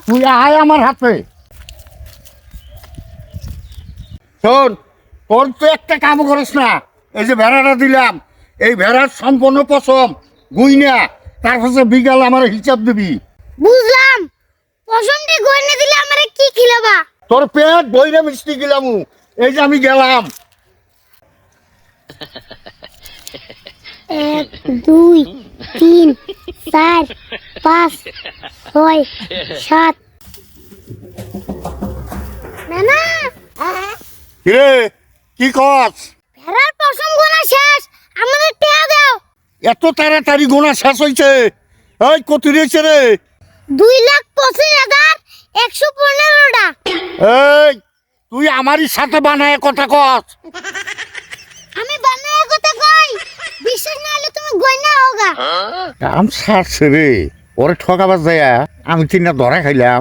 তুই আয় আমার হাতে। শোন, তোর তো একটা কাম করিস না। এই যে ভেড়াটা দিলাম, এই ভেড়ার সম্পূর্ণ পশম গুইনা তারপর বিকাল আমার হিসাব দিবি। বুঝলাম, পশমটি গয়না দিলে আমারে কি খিলাবা? তোর পেট বইরে মিষ্টি গেলাম। এই যে আমি গেলাম। 1 2 3 4 5 6 7 নানা, কিরে কি কস? ভেড়ার পশম গোনা শেষ, আমাদের টেয়া দাও। এত তাড়াতাড়ি গোনা শেষ হয়েছে? এই কত রয়েছে রে? 2,25,115টা। এই তুই আমারই সাথে বানায় কথা কস। আমি বানায় কথা কই, বিশ্বাস না হলে তুমি গয়না হোগা। কাম সারছে রে, ওরে ঠকাবার যায় আমি তিন ধরা খাইলাম।